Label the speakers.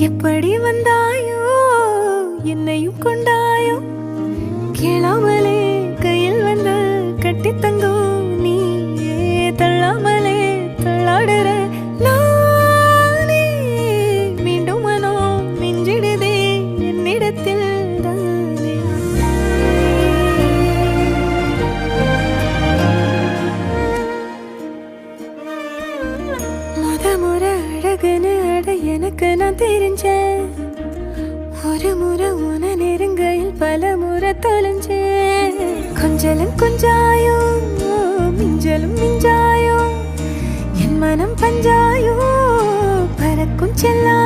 Speaker 1: எப்படி வந்தாயோ என்னையும் கொண்டாயோ கேளாமலே கையில் வந்து கட்டி தங்கோ நீ தள்ளாமலே தள்ளாடுற நானே மீண்டும் மனோ மிஞ்சிடுதே என்னிடத்தில் தானே முறை அழகுன்னு அட எனக்கு நான் தெரிஞ்சேன் ஒரு முறை உன நெருங்கையில் பல முறை தொலைஞ்சேன் கொஞ்சலும் கொஞ்சாயோ மிஞ்சலும் மிஞ்சாயோ என் மனம் பஞ்சாயோ பறக்கும் செல்லா